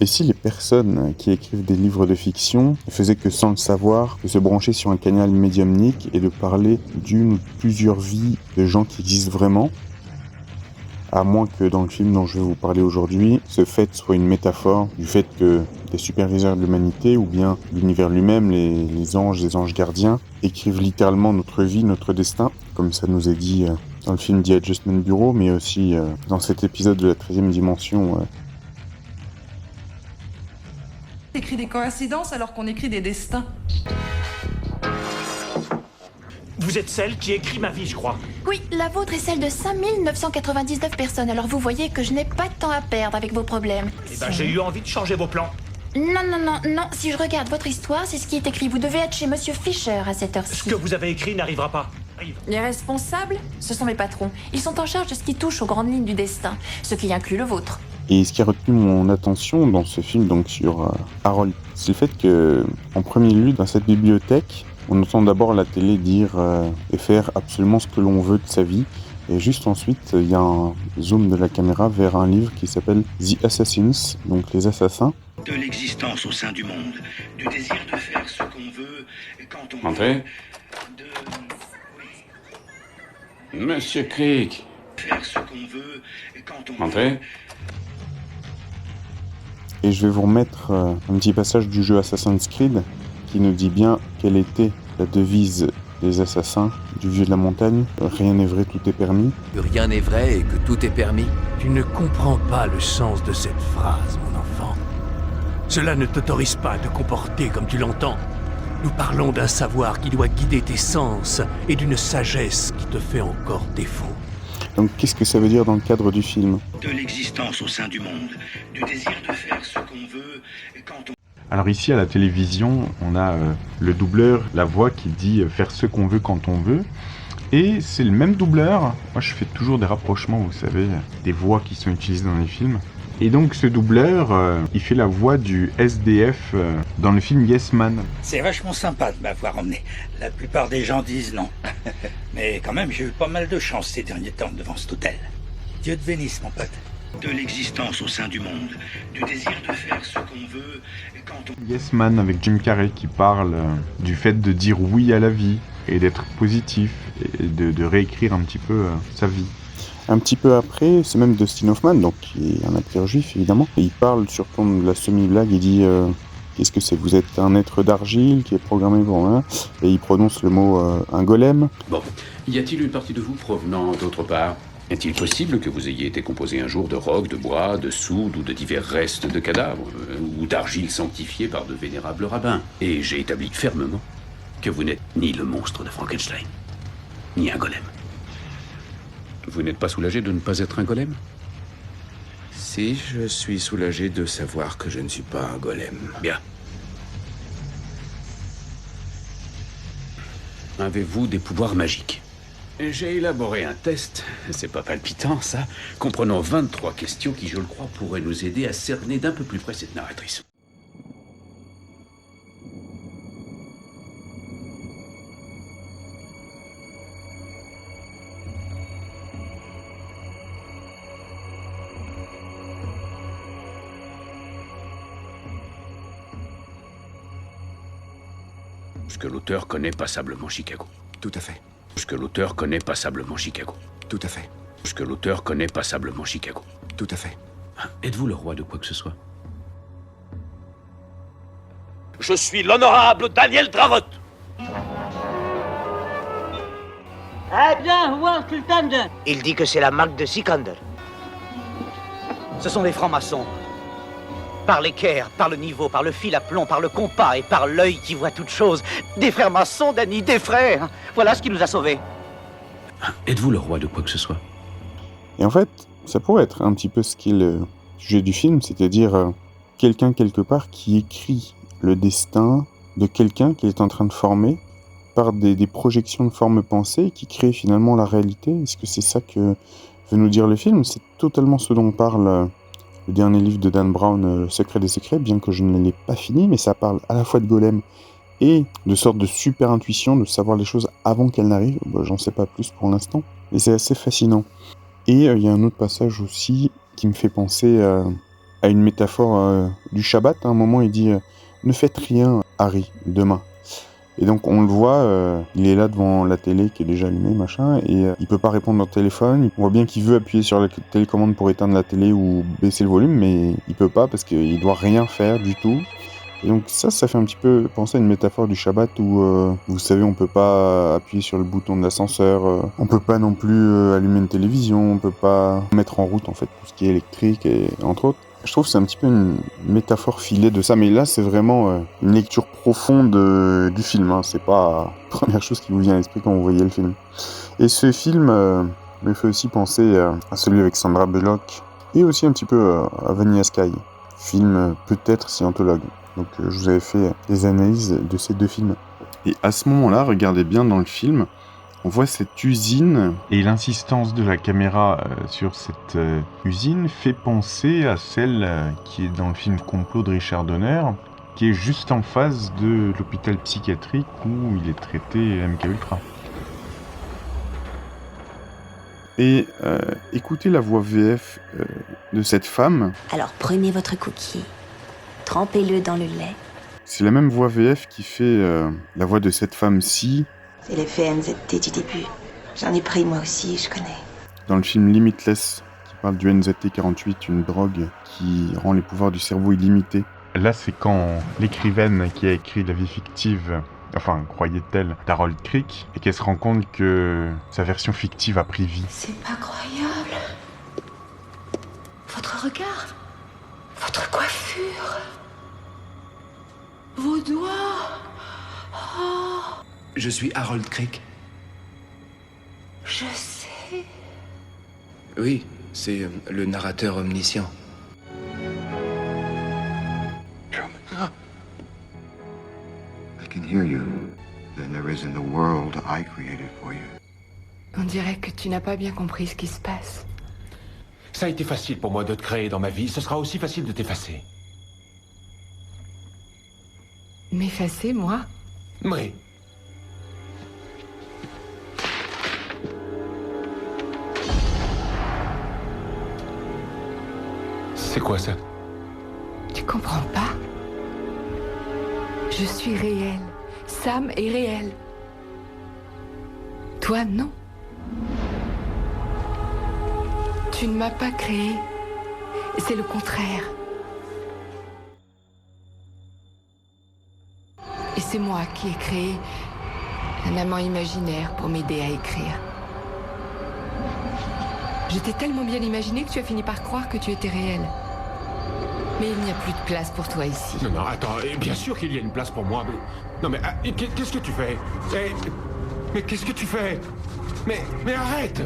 Et si les personnes qui écrivent des livres de fiction ne faisaient que sans le savoir, de se brancher sur un canal médiumnique et de parler d'une ou de plusieurs vies de gens qui existent vraiment, à moins que dans le film dont je vais vous parler aujourd'hui, ce fait soit une métaphore du fait que des superviseurs de l'humanité ou bien l'univers lui-même, les anges gardiens, écrivent littéralement notre vie, notre destin, comme ça nous est dit dans le film The Adjustment Bureau, mais aussi dans cet épisode de la 13e dimension. On écrit des coïncidences alors qu'on écrit des destins. Vous êtes celle qui écrit ma vie, je crois. Oui, la vôtre est celle de 5999 personnes, alors vous voyez que je n'ai pas de temps à perdre avec vos problèmes. Eh ben, j'ai eu envie de changer vos plans. Non, si je regarde votre histoire, c'est ce qui est écrit. Vous devez être chez Monsieur Fischer à cette heure-ci. Ce que vous avez écrit n'arrivera pas. Les responsables, ce sont mes patrons. Ils sont en charge de ce qui touche aux grandes lignes du destin, ce qui inclut le vôtre. Et ce qui a retenu mon attention dans ce film, donc sur Harold, c'est le fait que, en premier lieu, dans cette bibliothèque, on entend d'abord la télé dire et faire absolument ce que l'on veut de sa vie. Et juste ensuite, il y a un zoom de la caméra vers un livre qui s'appelle The Assassins, donc les assassins. De l'existence au sein du monde, du désir de faire ce qu'on veut quand on Entrez. veut, Monsieur Creek. faire ce qu'on veut quand on Entrez. veut. Et je vais vous remettre un petit passage du jeu Assassin's Creed qui nous dit bien quelle était la devise des assassins du vieux de la montagne. Rien n'est vrai, tout est permis. Que rien n'est vrai et que tout est permis. Tu ne comprends pas le sens de cette phrase, mon enfant. Cela ne t'autorise pas à te comporter comme tu l'entends. Nous parlons d'un savoir qui doit guider tes sens et d'une sagesse qui te fait encore défaut. Donc qu'est-ce que ça veut dire dans le cadre du film ? De l'existence au sein du monde, du désir de faire ce qu'on veut quand on... Alors ici à la télévision, on a le doubleur, la voix qui dit faire ce qu'on veut quand on veut. Et c'est le même doubleur. Moi je fais toujours des rapprochements, vous savez, des voix qui sont utilisées dans les films. Et donc ce doubleur, il fait la voix du SDF dans le film Yes Man. C'est vachement sympa de m'avoir emmené. La plupart des gens disent non. Mais quand même, j'ai eu pas mal de chance ces derniers temps devant cet hôtel. Dieu te bénisse, mon pote. De l'existence au sein du monde, du désir de faire ce qu'on veut quand on... Yes Man avec Jim Carrey qui parle du fait de dire oui à la vie et d'être positif et de réécrire un petit peu sa vie. Un petit peu après, c'est même Dustin Hoffman, donc qui est un acteur juif évidemment, et il parle sur ton de la semi-blague, il dit qu'est-ce que c'est ? Vous êtes un être d'argile qui est programmé pour rien, et il prononce le mot un golem. Bon, y a-t-il une partie de vous provenant d'autre part ? Est-il possible que vous ayez été composé un jour de roc, de bois, de soude ou de divers restes de cadavres, ou d'argile sanctifiée par de vénérables rabbins ? Et j'ai établi fermement que vous n'êtes ni le monstre de Frankenstein, ni un golem. Vous n'êtes pas soulagé de ne pas être un golem ? Si, je suis soulagé de savoir que je ne suis pas un golem. Bien. Avez-vous des pouvoirs magiques ? J'ai élaboré un test, c'est pas palpitant ça, comprenant 23 questions qui, je le crois, pourraient nous aider à cerner d'un peu plus près cette narratrice. Ce que l'auteur connaît passablement Chicago. Tout à fait. Ce que l'auteur connaît passablement Chicago. Tout à fait. Ce que l'auteur connaît passablement Chicago. Tout à fait. Êtes-vous le roi de quoi que ce soit ? Je suis l'honorable Daniel Dravotte. Eh bien, où est Sultan ? Il dit que c'est la marque de Sikander. Ce sont des francs-maçons. Par l'équerre, par le niveau, par le fil à plomb, par le compas et par l'œil qui voit toutes choses. Des frères maçons, Danny, des frères. Voilà ce qui nous a sauvés. Êtes-vous le roi de quoi que ce soit ? Et en fait, ça pourrait être un petit peu ce qui est le sujet du film, c'est-à-dire quelqu'un quelque part qui écrit le destin de quelqu'un qu'il est en train de former par des projections de forme pensée qui créent finalement la réalité. Est-ce que c'est ça que veut nous dire le film ? C'est totalement ce dont parle le dernier livre de Dan Brown, Le secret des secrets, bien que je ne l'ai pas fini, mais ça parle à la fois de golem et de sorte de super intuition, de savoir les choses avant qu'elles n'arrivent. J'en sais pas plus pour l'instant, mais c'est assez fascinant. Et il y a un autre passage aussi qui me fait penser à une métaphore du Shabbat. À un moment, il dit ne faites rien, Harry, demain. Et donc on le voit, il est là devant la télé qui est déjà allumée, machin, et il peut pas répondre au téléphone. On voit bien qu'il veut appuyer sur la télécommande pour éteindre la télé ou baisser le volume, mais il peut pas parce qu'il doit rien faire du tout. Et donc ça fait un petit peu penser à une métaphore du Shabbat où, vous savez, on peut pas appuyer sur le bouton de l'ascenseur, on peut pas non plus allumer une télévision, on peut pas mettre en route en fait tout ce qui est électrique, et entre autres. Je trouve que c'est un petit peu une métaphore filée de ça, mais là c'est vraiment une lecture profonde du film, hein. C'est pas la première chose qui vous vient à l'esprit quand vous voyez le film. Et ce film me fait aussi penser à celui avec Sandra Bullock, et aussi un petit peu à Vanilla Sky, film peut-être scientologue. Donc je vous avais fait des analyses de ces deux films. Et à ce moment-là, regardez bien dans le film, on voit cette usine, et l'insistance de la caméra sur cette usine fait penser à celle qui est dans le film Complot de Richard Donner, qui est juste en face de l'hôpital psychiatrique où il est traité MKUltra. Et écoutez la voix VF de cette femme. Alors prenez votre cookie, trempez-le dans le lait. C'est la même voix VF qui fait la voix de cette femme-ci. C'est l'effet NZT du début. J'en ai pris moi aussi, je connais. Dans le film Limitless, qui parle du NZT48, une drogue qui rend les pouvoirs du cerveau illimités. Là, c'est quand l'écrivaine qui a écrit La vie fictive, enfin, croyait-elle, d'Harold Crick, et qu'elle se rend compte que sa version fictive a pris vie. C'est pas croyable. Votre regard, votre coiffure, vos doigts. Oh. Je suis Harold Crick. Je sais. Oui, c'est le narrateur omniscient. I can hear you. Then there is in the world I created for you. On dirait que tu n'as pas bien compris ce qui se passe. Ça a été facile pour moi de te créer dans ma vie, ce sera aussi facile de t'effacer. M'effacer, moi? Oui. C'est quoi ça? Tu comprends pas? Je suis réel. Sam est réel. Toi, non. Tu ne m'as pas créé. C'est le contraire. Et c'est moi qui ai créé un amant imaginaire pour m'aider à écrire. Je t'ai tellement bien imaginé que tu as fini par croire que tu étais réel. Mais il n'y a plus de place pour toi ici. Non, non, attends, bien sûr qu'il y a une place pour moi, mais... Non, mais qu'est-ce que tu fais? Mais qu'est-ce que tu fais? Mais arrête!